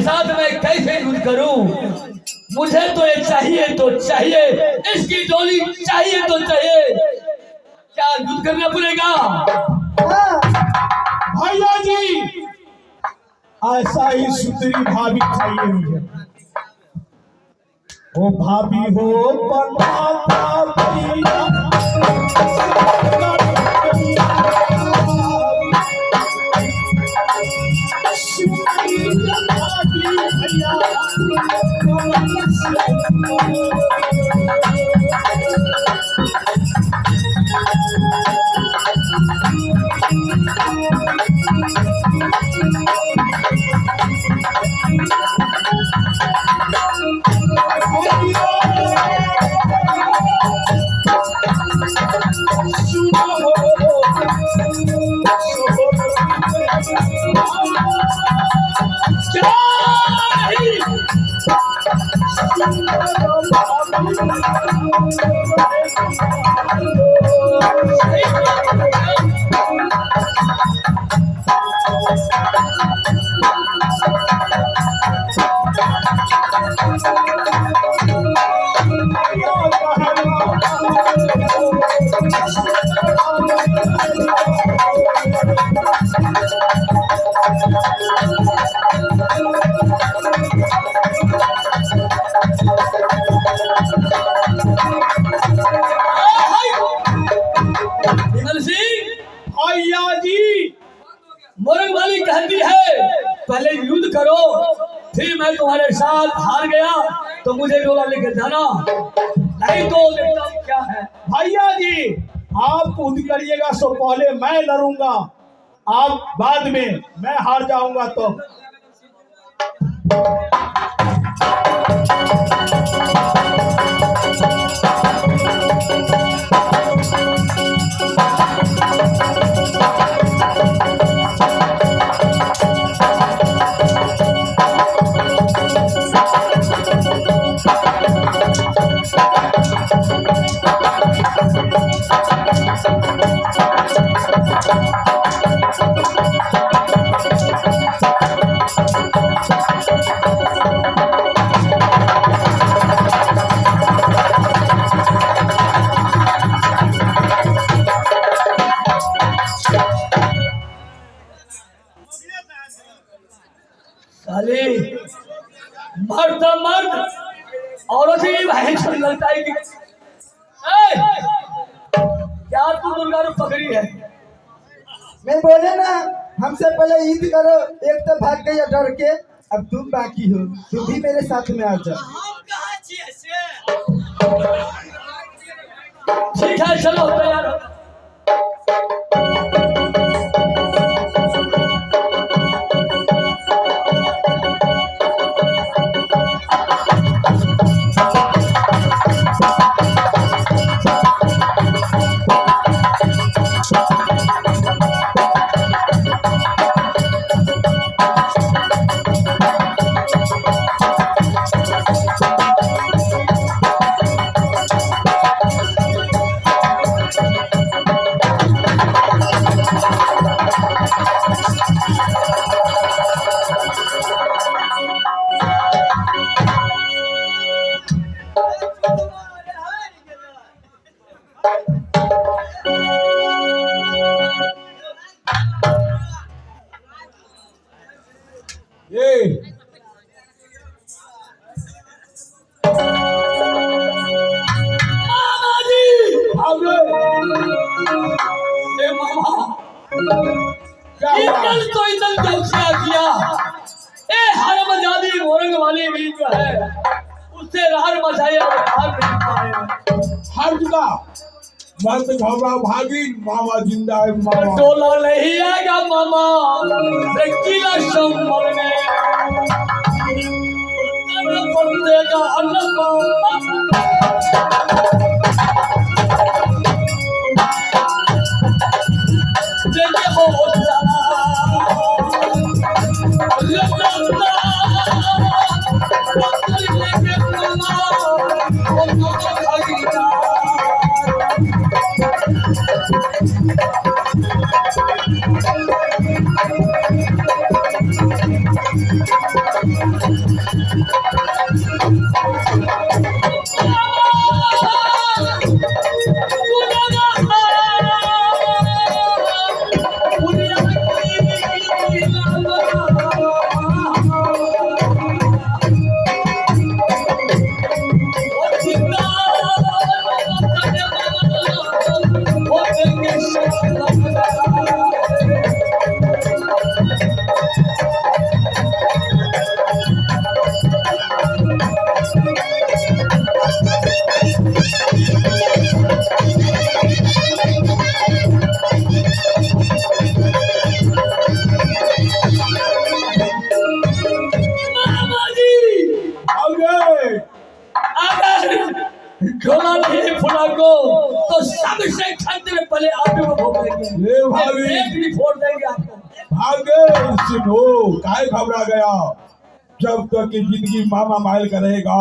साथ मैं कैसे युद्ध करूं? मुझे तो ये चाहिए तो चाहिए, इसकी डोली चाहिए तो चाहिए। क्या युद्ध करना पड़ेगा? भैया जी, ऐसा ही सुंदरी भाभी चाहिए मुझे। वो भाभी हो मोरंग वाली कहती है पहले युद्ध करो, फिर मैं तुम्हारे साथ हार गया तो मुझे डोला लेकर जाना, नहीं तो देखता हूं क्या है। भैया जी, आप युद्ध करिएगा सो पहले मैं लड़ूंगा, आप बाद में, मैं हार जाऊंगा तो। साले मर्द मर्द औरत ही बहन से लगता है कि क्या तू दुर्गा रूप पकड़ी है? मैं बोले ना, हमसे पहले ईद करो, एक तो भाग गया डर के, अब तुम बाकी हो, तुम भी मेरे साथ में आ जाओ। ठीक है चलो तैयार हो। तो इधर किया ए हरमजादी मोरंग वाली भी जो है उससे रार मचाया हर जगह मत घबरा भागी, मामा जिंदा है मामा। टोला नहीं आएगा मामा रकीला संभल में देगा अल्लाह झोला नहीं फुला को तो सबसे खतरे पहले आप ही को भोगेंगे। ए भाभी पेट भी फोड़ देंगे आपको। भागे सुनो काहे घबरा गया जब तक की जिंदगी मामा माइल करेगा।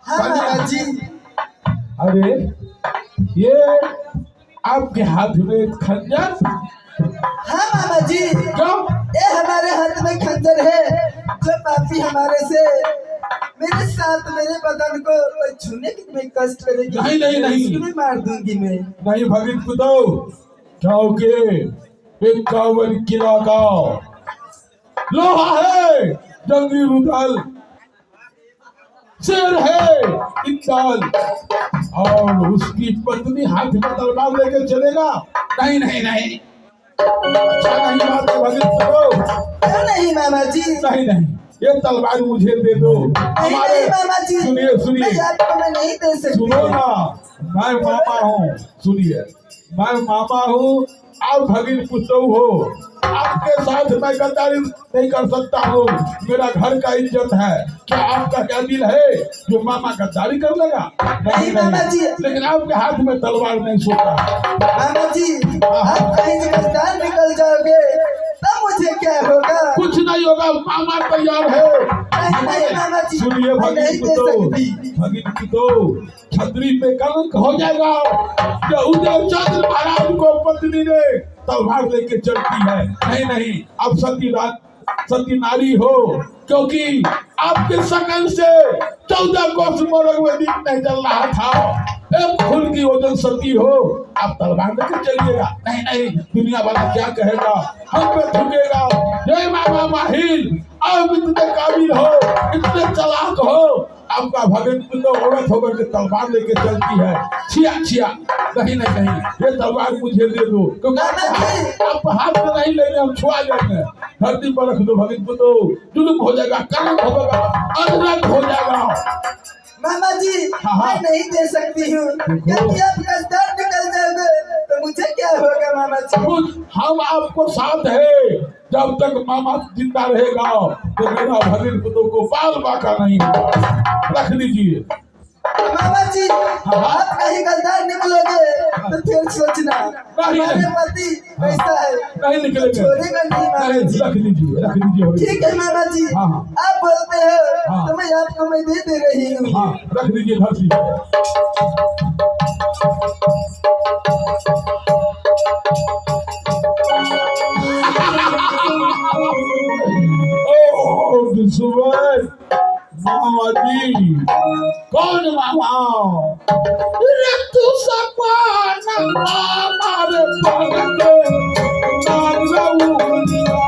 हाँ कन्या हाँ जी। अरे ये आपके हाथ में खंजर। हाँ मामा जी क्यों? ये हमारे हाथ में खंजर है जो पापी हमारे से मेरे साथ मेरे बदन को छूने की मैं कष्ट करेगी। नहीं, नहीं, नहीं। उसको भी मार दूंगी मैं। नहीं भगत पुतो क्योंकि 51 किलो का लोहा है, जंगी रुदल शेर है इंसान, और उसकी पत्नी हाथ में तलवार लेकर चलेगा। नहीं नहीं नहीं अच्छा नहीं बात है भगत पुतो। क्यों नहीं मामा जी? नहीं नहीं ये तलवार मुझे दे दो। नहीं नहीं मामा जी सुनिए सुनिए मैं आपको मैं नहीं दे सकती। सुनो ना मैं मामा हूँ। सुनिए मैं मामा हूँ आप भगिन पुतो हो। आपके साथ मैं गद्दारी नहीं कर सकता हूँ। मेरा घर का इज्जत है। क्या आपका क्या दिल है जो मामा गद्दारी कर लेगा? नहीं मामा जी। लेकिन आपके हाथ में तलवार नहीं सोता। मामा जी आप कहीं से गद्दार निकल जाओगे तब मुझे क्या होगा? कुछ नहीं होगा, मामा तैयार है। नहीं नहीं मामा जी सुनिए मैं भगिन नहीं दे पुतो, सकती। भगिन पुतो छतरी पे कलंक हो जाएगा जो उदय चंद्र महाराज को पत्नी ने तलवार लेके चलती है। नहीं नहीं अब सती नारी हो, क्योंकि आपके शकल से 14 कोस मोरग में दिन नहीं चल रहा था। एक फूल की वजन सती हो, आप तलवार लेकर चलिएगा। नहीं नहीं दुनिया वाला क्या कहेगा, हम पे थूकेगा। जय मामा माहिल आप इतने काबिल हो, इतने चालाक हो, आपका भगत तो औरत होकर के तलवार लेके चलती है। छिया छिया नहीं नहीं नहीं ये तलवार मुझे दे दो, क्योंकि आप हाथ में नहीं लेंगे, हम छुआ जाएंगे। धरती पर रख दो भगत तो जुल्म हो जाएगा, कलंक होगा, अनरत हो जाएगा। मामा जी हाँ। मैं नहीं दे सकती हूँ क्योंकि आप गद्दार निकल जाओगे तो मुझे क्या होगा मामा जी? कुछ हम आपको साथ है, जब तक मामा जिंदा रहेगा तो मेरा भगत पुतो को बाल बाका नहीं होगा। रख लीजिए। मामा जी आप कहीं गद्दार निकलोगे तो फिर सोचना हमारे पति कैसा है, नहीं निकलेंगे। छोड़ेगा नहीं मामा नहीं, जी। रख लीजिए। ठीक है मामा जी, हाँ, हाँ। आप बोलते हो हाँ। तो मैं आपको मैं दे रही हूँ। हाँ, रख लीजिए, धर लीजिए। ओ दुश्मन मामा जी, कौन मामा? रे तू सपन मारे पगले नाग रउनिया।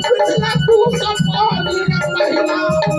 पिछला तू सब महिला